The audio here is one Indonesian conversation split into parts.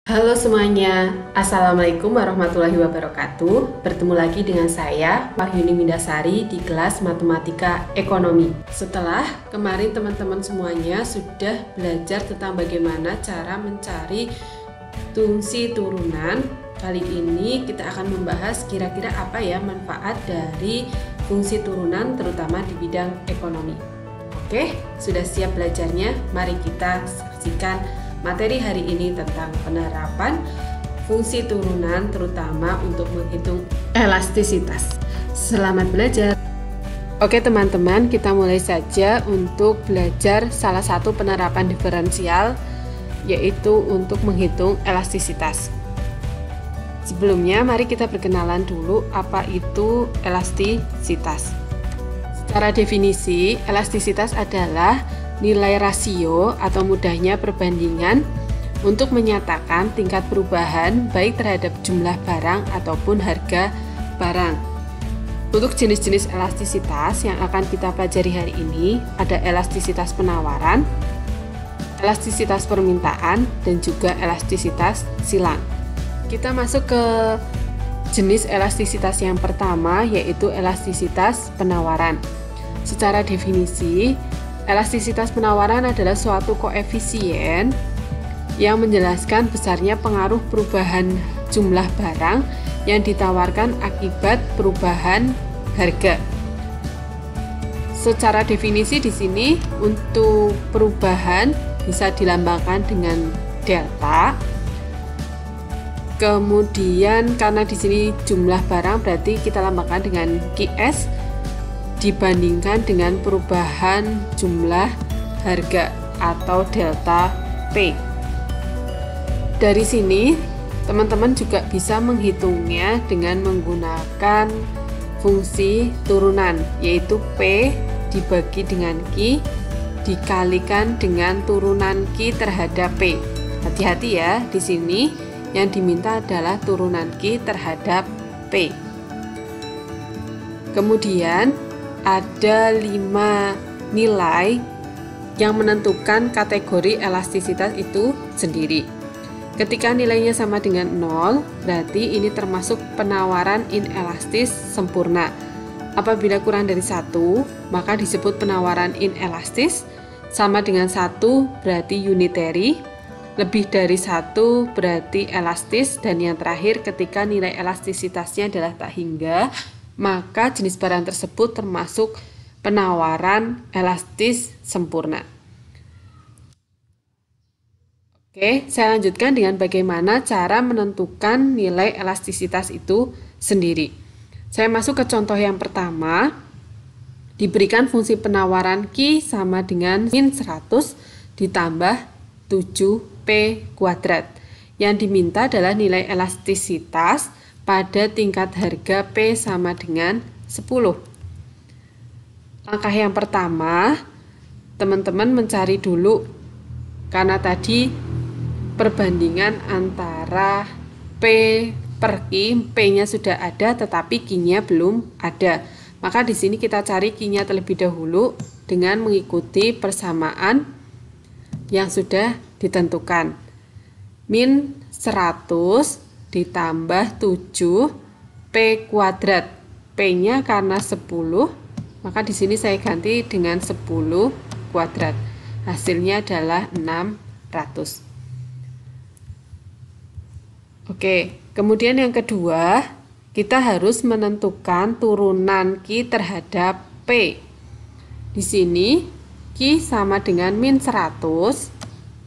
Halo semuanya, Assalamualaikum warahmatullahi wabarakatuh. Bertemu lagi dengan saya, Wahyuni Mindasari, di kelas Matematika Ekonomi. Setelah kemarin teman-teman semuanya sudah belajar tentang bagaimana cara mencari fungsi turunan, kali ini kita akan membahas kira-kira apa ya manfaat dari fungsi turunan terutama di bidang ekonomi. Oke, sudah siap belajarnya? Mari kita saksikan materi hari ini tentang penerapan fungsi turunan terutama untuk menghitung elastisitas. Selamat belajar. Oke teman-teman, kita mulai saja untuk belajar salah satu penerapan diferensial, yaitu untuk menghitung elastisitas. Sebelumnya mari kita perkenalan dulu apa itu elastisitas. Secara definisi, elastisitas adalah nilai rasio atau mudahnya perbandingan untuk menyatakan tingkat perubahan baik terhadap jumlah barang ataupun harga barang. Untuk jenis-jenis elastisitas yang akan kita pelajari hari ini ada elastisitas penawaran, elastisitas permintaan, dan juga elastisitas silang. Kita masuk ke jenis elastisitas yang pertama, yaitu elastisitas penawaran. Secara definisi, elastisitas penawaran adalah suatu koefisien yang menjelaskan besarnya pengaruh perubahan jumlah barang yang ditawarkan akibat perubahan harga. Secara definisi di sini untuk perubahan bisa dilambangkan dengan delta. Kemudian karena di sini jumlah barang berarti kita lambangkan dengan QS dibandingkan dengan perubahan jumlah harga atau delta P. Dari sini, teman-teman juga bisa menghitungnya dengan menggunakan fungsi turunan, yaitu P dibagi dengan Q dikalikan dengan turunan Q terhadap P. Hati-hati ya, di sini yang diminta adalah turunan Q terhadap P. Kemudian ada 5 nilai yang menentukan kategori elastisitas itu sendiri. Ketika nilainya sama dengan 0, berarti ini termasuk penawaran inelastis sempurna. Apabila kurang dari 1, maka disebut penawaran inelastis. Sama dengan 1 berarti unitary, lebih dari 1 berarti elastis, dan yang terakhir ketika nilai elastisitasnya adalah tak hingga, maka jenis barang tersebut termasuk penawaran elastis sempurna. Oke, saya lanjutkan dengan bagaimana cara menentukan nilai elastisitas itu sendiri. Saya masuk ke contoh yang pertama. Diberikan fungsi penawaran Q sama dengan min 100 ditambah 7P kuadrat. Yang diminta adalah nilai elastisitas pada tingkat harga P sama dengan 10. Langkah yang pertama, teman-teman mencari dulu, karena tadi perbandingan antara P per Q, P-nya sudah ada tetapi Q-nya belum ada. Maka di sini kita cari Q-nya terlebih dahulu dengan mengikuti persamaan yang sudah ditentukan. Min 100 ditambah 7 P kuadrat. P-nya karena 10, maka di sini saya ganti dengan 10 kuadrat. Hasilnya adalah 600. Oke, kemudian yang kedua, kita harus menentukan turunan Q terhadap P. Di sini Q sama dengan min 100.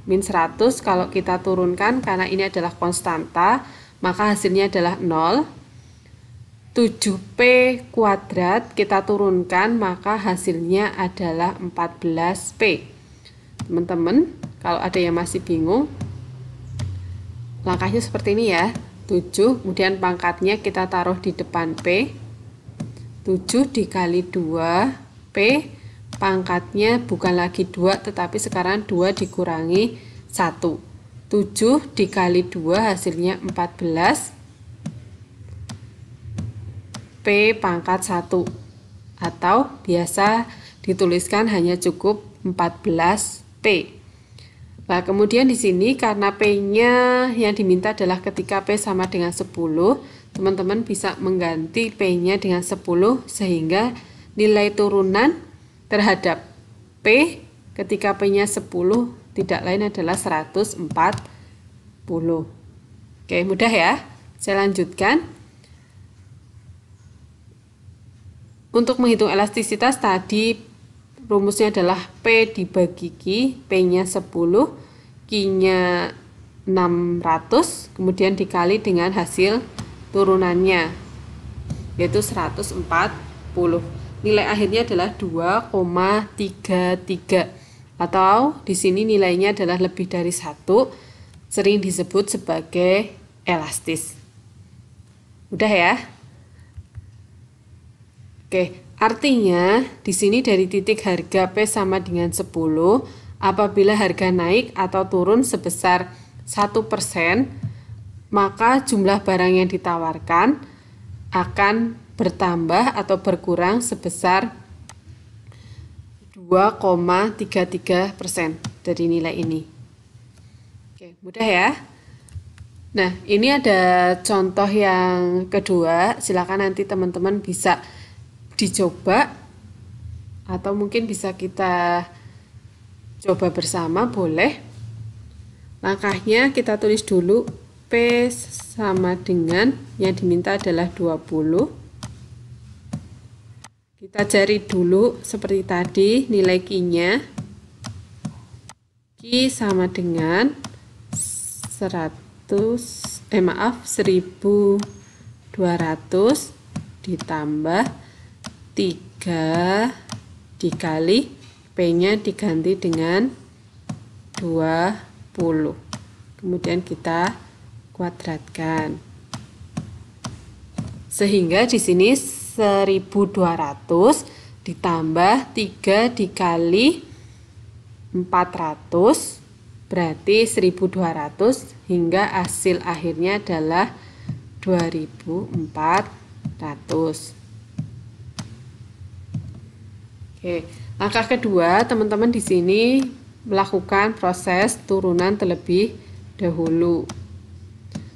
Min 100 kalau kita turunkan karena ini adalah konstanta, maka hasilnya adalah 0. 7P kuadrat kita turunkan, maka hasilnya adalah 14P. Teman-teman, kalau ada yang masih bingung, langkahnya seperti ini ya. 7, kemudian pangkatnya kita taruh di depan P. 7 dikali 2P, pangkatnya bukan lagi 2, tetapi sekarang 2 dikurangi 1. 7 dikali 2 hasilnya 14 P pangkat 1, atau biasa dituliskan hanya cukup 14P. Nah, kemudian di sini karena P-nya yang diminta adalah ketika P sama dengan 10, teman-teman bisa mengganti P-nya dengan 10 sehingga nilai turunan terhadap P ketika P-nya 10 tidak lain adalah 140. Oke, mudah ya. Saya lanjutkan. Untuk menghitung elastisitas tadi rumusnya adalah P dibagi Q, P-nya 10, Q-nya 600, kemudian dikali dengan hasil turunannya, yaitu 140. Nilai akhirnya adalah 2,33, atau di sini nilainya adalah lebih dari 1, sering disebut sebagai elastis. Udah ya? Oke. Artinya, di sini dari titik harga P sama dengan 10, apabila harga naik atau turun sebesar 1%, maka jumlah barang yang ditawarkan akan bertambah atau berkurang sebesar 2,33% dari nilai ini. Oke, mudah ya? Nah, ini ada contoh yang kedua. Silakan nanti teman-teman bisa dicoba atau mungkin bisa kita coba bersama, boleh. Langkahnya kita tulis dulu P sama dengan yang diminta adalah 20. Kita cari dulu seperti tadi nilai Q-nya. Q sama dengan 1200 ditambah 3 dikali P-nya diganti dengan 20. Kemudian kita kuadratkan. Sehingga di sini 1200 ditambah 3 dikali 400 berarti 1200 hingga hasil akhirnya adalah 2400. Oke, langkah kedua, teman-teman di sini melakukan proses turunan terlebih dahulu.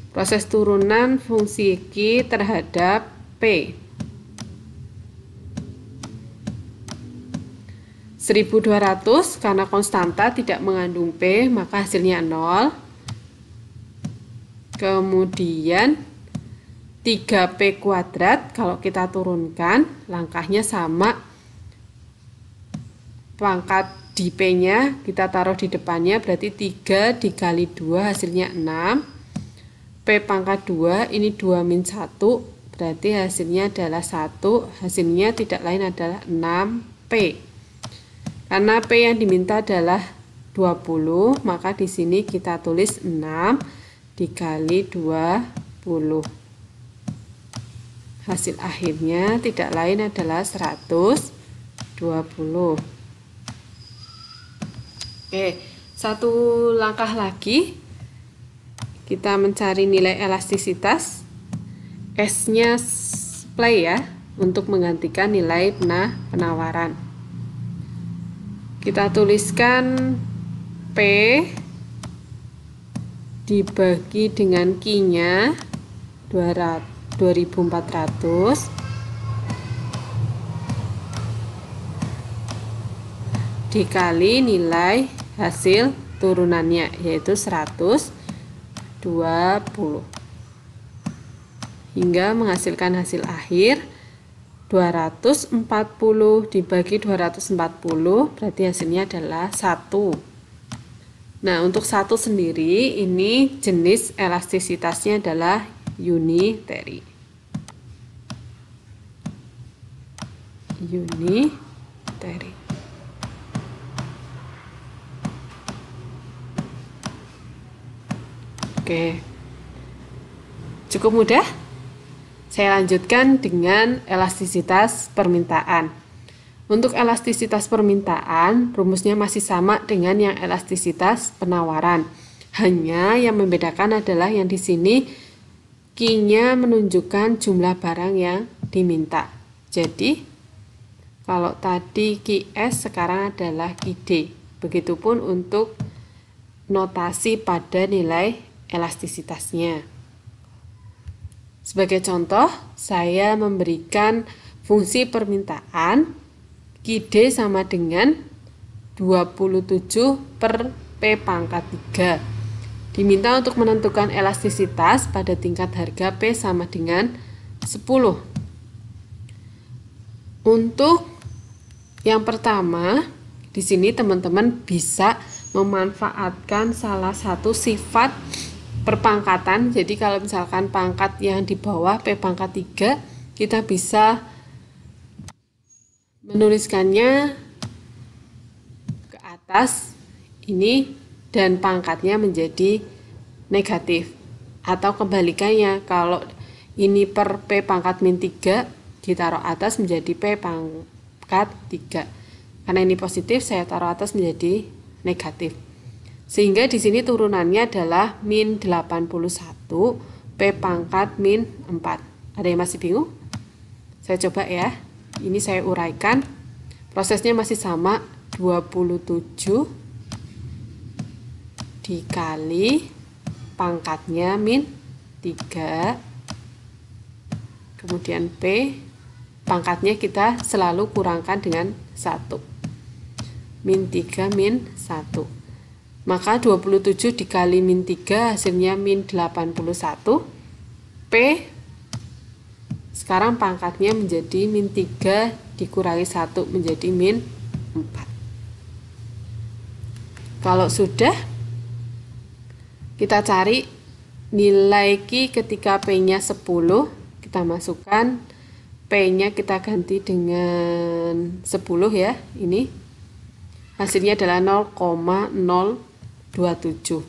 Proses turunan fungsi Q terhadap P. 1200 karena konstanta tidak mengandung P, maka hasilnya 0. Kemudian 3P kuadrat, kalau kita turunkan, langkahnya sama. Pangkat di P-nya kita taruh di depannya, berarti 3 dikali 2 hasilnya 6. P pangkat 2, ini 2 min 1, berarti hasilnya adalah 1. Hasilnya tidak lain adalah 6P. Karena P yang diminta adalah 20, maka di sini kita tulis 6 dikali 20. Hasil akhirnya tidak lain adalah 120. Oke, satu langkah lagi kita mencari nilai elastisitas. S-nya supply ya, untuk menggantikan nilai penawaran. Kita tuliskan P dibagi dengan Q-nya 2400 dikali nilai hasil turunannya, yaitu 120, hingga menghasilkan hasil akhir 240 dibagi 240, berarti hasilnya adalah 1. Nah, untuk 1 sendiri ini jenis elastisitasnya adalah unitary. Oke, cukup mudah. Saya lanjutkan dengan elastisitas permintaan. Untuk elastisitas permintaan, rumusnya masih sama dengan yang elastisitas penawaran. Hanya yang membedakan adalah yang di sini Q-nya menunjukkan jumlah barang yang diminta. Jadi, kalau tadi QS sekarang adalah QD. Begitupun untuk notasi pada nilai elastisitasnya. Sebagai contoh, saya memberikan fungsi permintaan QD sama dengan 27 per P pangkat 3. Diminta untuk menentukan elastisitas pada tingkat harga P sama dengan 10. Untuk yang pertama, di sini teman-teman bisa memanfaatkan salah satu sifat perpangkatan. Jadi kalau misalkan pangkat yang di bawah P pangkat 3, kita bisa menuliskannya ke atas ini dan pangkatnya menjadi negatif. Atau kebalikannya, kalau ini per P pangkat min 3 ditaruh atas menjadi P pangkat 3. Karena ini positif, saya taruh atas menjadi negatif. Sehingga di sini turunannya adalah min 81 P pangkat min 4. Ada yang masih bingung? Saya coba ya. Ini saya uraikan. Prosesnya masih sama, 27 dikali pangkatnya min 3. Kemudian P pangkatnya kita selalu kurangkan dengan 1. Min 3 min 1. Maka 27 dikali min 3 hasilnya min 81. P sekarang pangkatnya menjadi min 3 dikurangi 1 menjadi min 4. Kalau sudah, kita cari nilai Q ketika P-nya 10. Kita masukkan, P-nya kita ganti dengan 10 ya. Ini hasilnya adalah 0,027.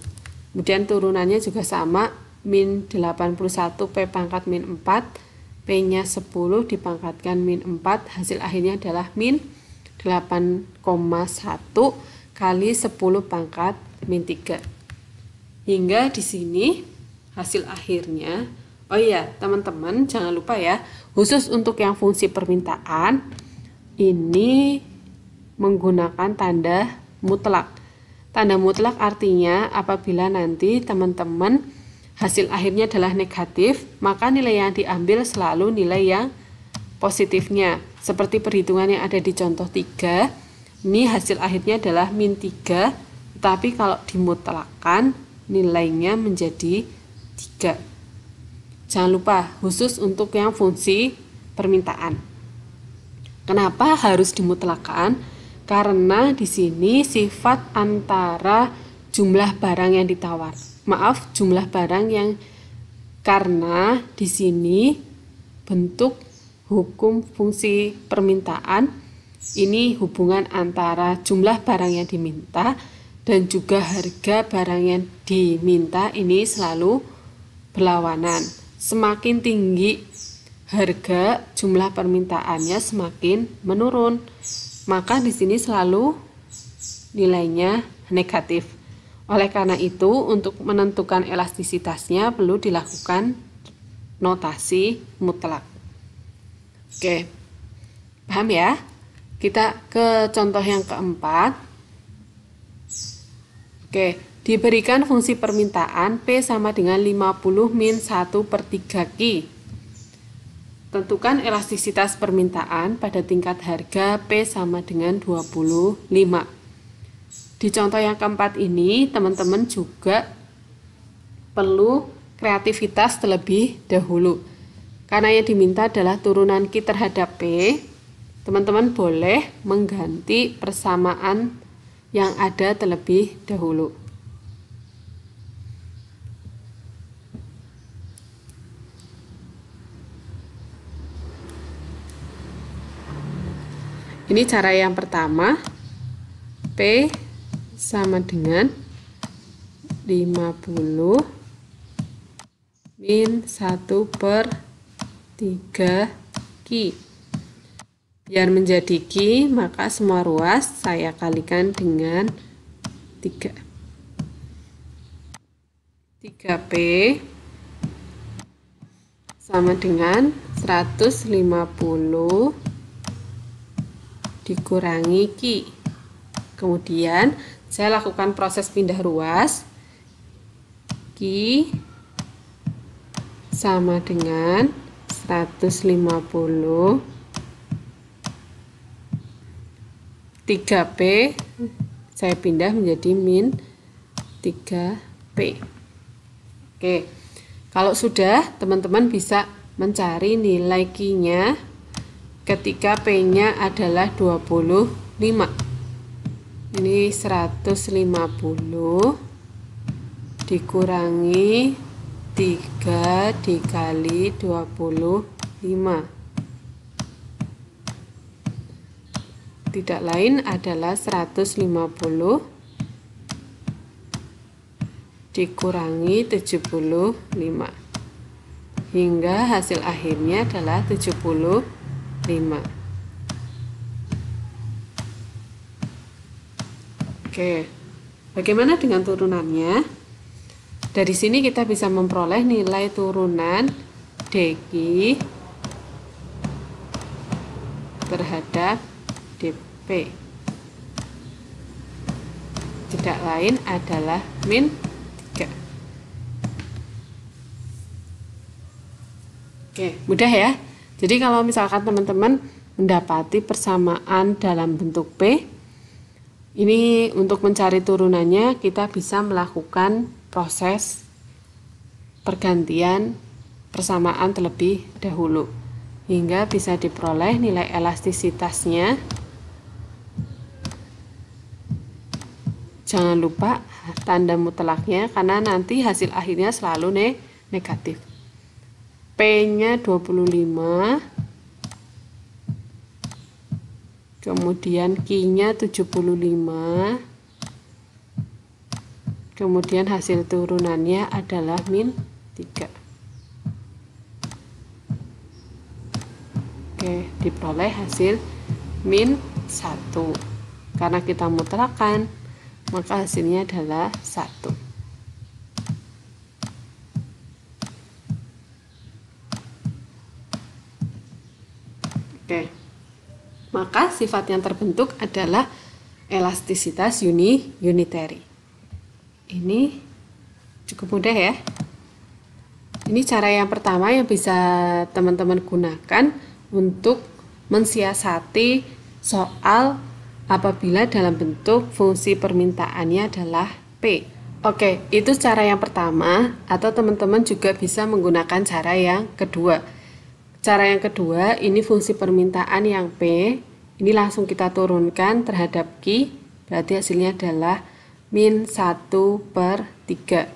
Kemudian turunannya juga sama, min 81 P pangkat min 4, P-nya 10 dipangkatkan min 4, hasil akhirnya adalah min 8,1 kali 10 pangkat min 3. Hingga di sini hasil akhirnya, oh iya teman-teman jangan lupa ya, khusus untuk yang fungsi permintaan, ini menggunakan tanda mutlak. Tanda mutlak artinya apabila nanti teman-teman hasil akhirnya adalah negatif, maka nilai yang diambil selalu nilai yang positifnya. Seperti perhitungan yang ada di contoh 3, ini hasil akhirnya adalah min 3, tetapi kalau dimutlakkan nilainya menjadi 3. Jangan lupa, khusus untuk yang fungsi permintaan. Kenapa harus dimutlakkan? Karena di sini sifat antara jumlah barang yang ditawar. Maaf, jumlah barang yang, karena di sini bentuk hukum fungsi permintaan ini hubungan antara jumlah barang yang diminta dan juga harga barang yang diminta ini selalu berlawanan. Semakin tinggi harga, jumlah permintaannya semakin menurun. Maka di sini selalu nilainya negatif. Oleh karena itu, untuk menentukan elastisitasnya perlu dilakukan notasi mutlak. Oke, paham ya? Kita ke contoh yang keempat. Oke, diberikan fungsi permintaan P sama dengan 50 min 1 per 3 Q. Tentukan elastisitas permintaan pada tingkat harga P sama dengan 25. Di contoh yang keempat ini, teman-teman juga perlu kreativitas terlebih dahulu. Karena yang diminta adalah turunan Q terhadap P, teman-teman boleh mengganti persamaan yang ada terlebih dahulu. Ini cara yang pertama, P sama dengan 50 min 1 per 3 Q. Biar menjadi Q, maka semua ruas saya kalikan dengan 3. 3P sama dengan 150 dikurangi Q. Kemudian saya lakukan proses pindah ruas. Q sama dengan 150, 3P saya pindah menjadi min 3P. Oke, kalau sudah, teman-teman bisa mencari nilai Q-nya ketika P-nya adalah 25. Ini 150 dikurangi 3 dikali 25. Tidak lain adalah 150 dikurangi 75. Hingga hasil akhirnya adalah 75. Oke, bagaimana dengan turunannya? Dari sini kita bisa memperoleh nilai turunan DQ terhadap DP. Tidak lain adalah min 3. Oke, mudah ya. Jadi kalau misalkan teman-teman mendapati persamaan dalam bentuk P, ini untuk mencari turunannya kita bisa melakukan proses pergantian persamaan terlebih dahulu hingga bisa diperoleh nilai elastisitasnya. Jangan lupa tanda mutlaknya karena nanti hasil akhirnya selalu negatif. P-nya 25, kemudian Q-nya 75, kemudian hasil turunannya adalah min 3. Oke, diperoleh hasil min 1. Karena kita mutlakkan, maka hasilnya adalah 1. Oke, maka sifat yang terbentuk adalah elastisitas unitary. Ini cukup mudah ya. Ini cara yang pertama yang bisa teman-teman gunakan untuk mensiasati soal apabila dalam bentuk fungsi permintaannya adalah P. Oke, itu cara yang pertama, atau teman-teman juga bisa menggunakan cara yang kedua. Cara yang kedua, ini fungsi permintaan yang P, ini langsung kita turunkan terhadap Q, berarti hasilnya adalah min 1/3.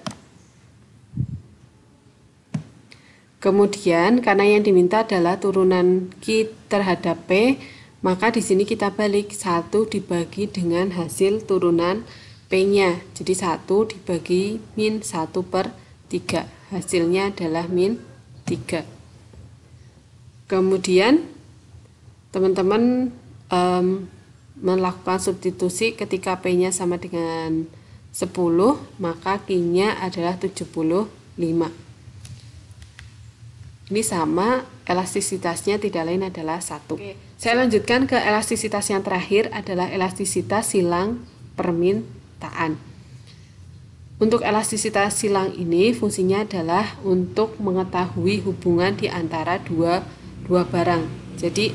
Kemudian, karena yang diminta adalah turunan Q terhadap P, maka di sini kita balik 1 dibagi dengan hasil turunan P-nya. Jadi 1 dibagi min 1/3. Hasilnya adalah min 3. Kemudian teman-teman melakukan substitusi ketika P-nya sama dengan 10, maka Q-nya adalah 75. Ini sama, elastisitasnya tidak lain adalah 1. Oke, saya lanjutkan ke elastisitas yang terakhir adalah elastisitas silang permintaan. Untuk elastisitas silang ini fungsinya adalah untuk mengetahui hubungan di antara dua barang. Jadi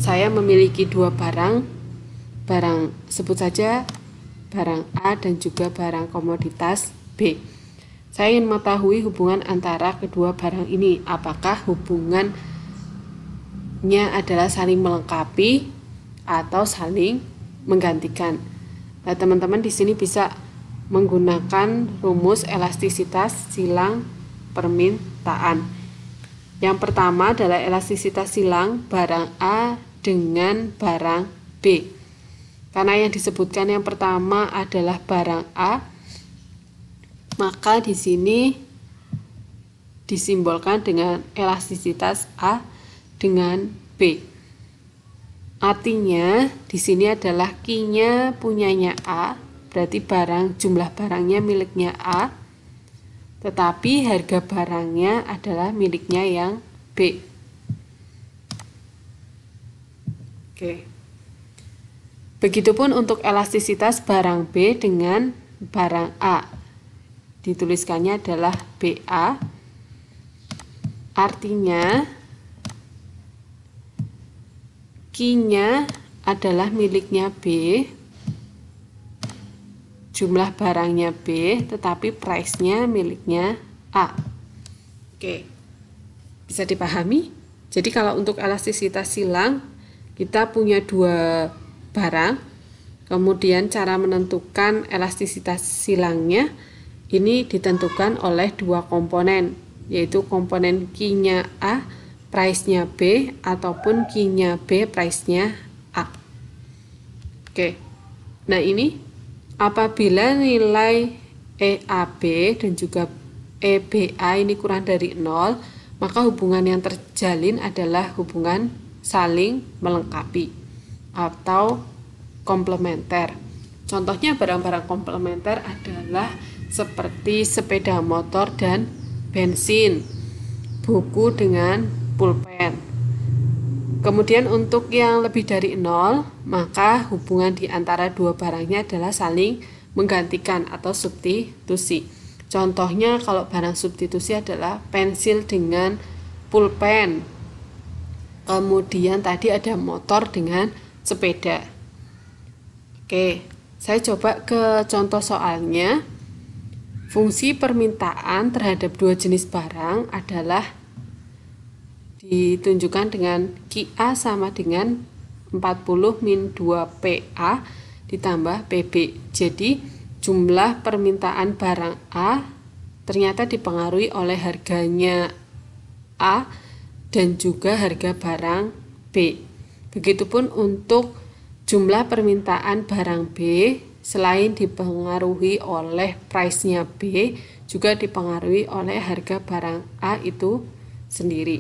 saya memiliki dua barang sebut saja barang A dan juga barang komoditas B. Saya ingin mengetahui hubungan antara kedua barang ini, apakah hubungannya adalah saling melengkapi atau saling menggantikan. Nah, teman-teman di sini bisa menggunakan rumus elastisitas silang permintaan. Yang pertama adalah elastisitas silang barang A dengan barang B. Karena yang disebutkan yang pertama adalah barang A, maka di sini disimbolkan dengan elastisitas A dengan B. Artinya di sini adalah Q-nya punyanya A, berarti jumlah barangnya miliknya A, tetapi harga barangnya adalah miliknya yang B. Oke. Begitupun untuk elastisitas barang B dengan barang A. Dituliskannya adalah BA. Artinya Q-nya adalah miliknya B, jumlah barangnya B, tetapi price-nya miliknya A. Oke, bisa dipahami? Jadi kalau untuk elastisitas silang, kita punya dua barang, kemudian cara menentukan elastisitas silangnya ini ditentukan oleh dua komponen, yaitu komponen Q-nya A, price-nya B, ataupun Q-nya B, price-nya A. Oke, nah ini apabila nilai EAB dan juga EBA ini kurang dari 0, maka hubungan yang terjalin adalah hubungan saling melengkapi atau komplementer. Contohnya barang-barang komplementer adalah seperti sepeda motor dan bensin, buku dengan pulpen. Kemudian untuk yang lebih dari 0, maka hubungan di antara dua barangnya adalah saling menggantikan atau substitusi. Contohnya kalau barang substitusi adalah pensil dengan pulpen. Kemudian tadi ada motor dengan sepeda. Oke, saya coba ke contoh soalnya. Fungsi permintaan terhadap dua jenis barang adalah ditunjukkan dengan QA sama dengan 40 min 2PA ditambah PB. Jadi jumlah permintaan barang A ternyata dipengaruhi oleh harganya A dan juga harga barang B. Begitupun untuk jumlah permintaan barang B, selain dipengaruhi oleh price-nya B, juga dipengaruhi oleh harga barang A itu sendiri.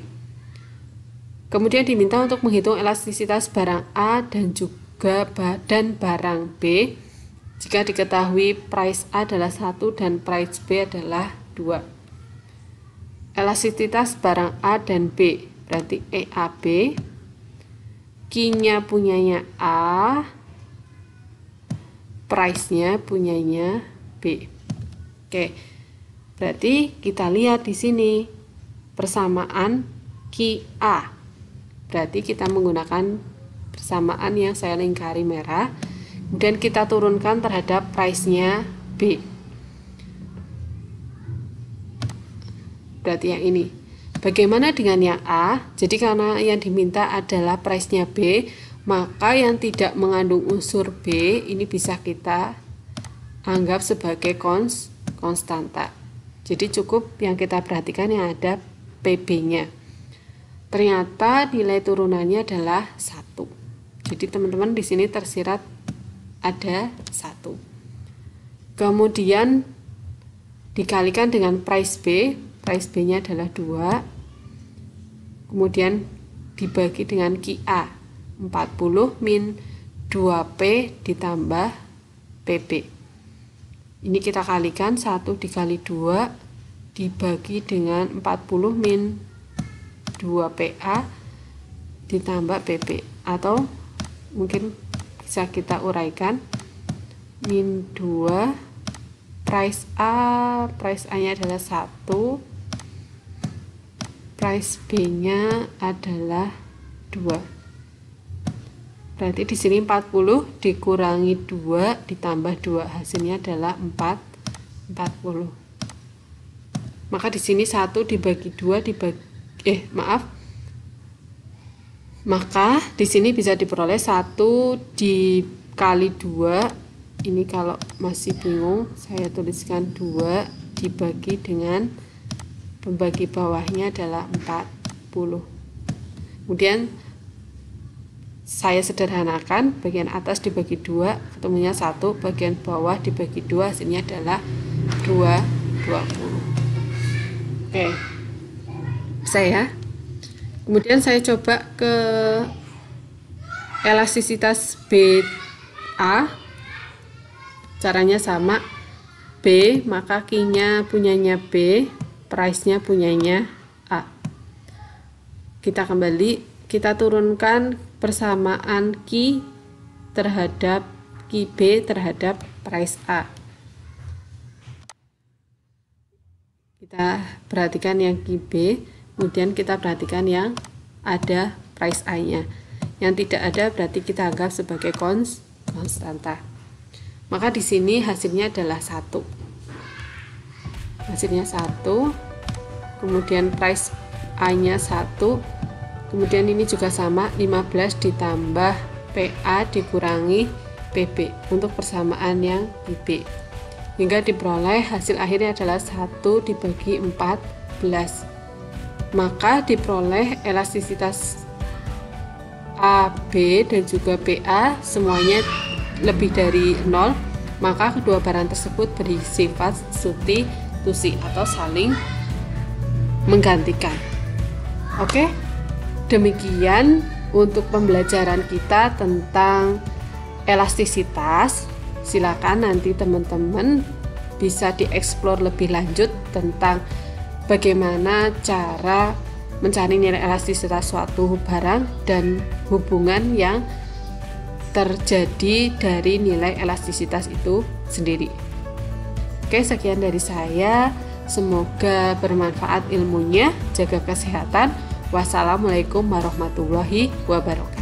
Kemudian diminta untuk menghitung elastisitas barang A dan juga barang B jika diketahui price A adalah 1 dan price B adalah 2. Elastisitas barang A dan B berarti EAB. Q-nya punyanya A, price-nya punyanya B. Oke, berarti kita lihat di sini persamaan QA. Berarti kita menggunakan persamaan yang saya lingkari merah. Kemudian kita turunkan terhadap price-nya B. Berarti yang ini. Bagaimana dengan yang A? Jadi karena yang diminta adalah price-nya B, maka yang tidak mengandung unsur B ini bisa kita anggap sebagai konstanta. Jadi cukup yang kita perhatikan yang ada PB-nya. Ternyata nilai turunannya adalah 1. Jadi teman-teman di sini tersirat ada 1. Kemudian dikalikan dengan price B nya adalah 2. Kemudian dibagi dengan QA, 40 min 2P ditambah PB. Ini kita kalikan, 1 dikali 2 dibagi dengan 40 min 2PA ditambah PB, atau mungkin bisa kita uraikan min 2 price A-nya adalah 1, price B-nya adalah 2. Berarti di sini 40 dikurangi 2 ditambah 2, hasilnya adalah 40. Maka di sini 1 dibagi 2 maka di sini bisa diperoleh 1 dikali 2. Ini kalau masih bingung, saya tuliskan 2 dibagi dengan pembagi bawahnya adalah 40. Kemudian saya sederhanakan, bagian atas dibagi 2, ketemunya 1, bagian bawah dibagi 2, hasilnya adalah 20. Oke, saya kemudian saya coba ke elastisitas BA. Caranya sama, B maka Q-nya punyanya B, price-nya punyanya A. Kita kembali, kita turunkan persamaan Q terhadap QB terhadap price A. Kita perhatikan yang QB, kemudian kita perhatikan yang ada price A-nya. Yang tidak ada berarti kita anggap sebagai konstanta. Maka di sini hasilnya adalah 1. Hasilnya 1. Kemudian price A-nya 1. Kemudian ini juga sama, 15 ditambah PA dikurangi PB untuk persamaan yang QB. Hingga diperoleh hasil akhirnya adalah 1 dibagi 14. Maka diperoleh elastisitas AB dan juga BA semuanya lebih dari 0, maka kedua barang tersebut bersifat substitusi atau saling menggantikan. Oke, demikian untuk pembelajaran kita tentang elastisitas. Silakan nanti teman-teman bisa dieksplor lebih lanjut tentang bagaimana cara mencari nilai elastisitas suatu barang dan hubungan yang terjadi dari nilai elastisitas itu sendiri. Oke, sekian dari saya. Semoga bermanfaat ilmunya. Jaga kesehatan. Wassalamualaikum warahmatullahi wabarakatuh.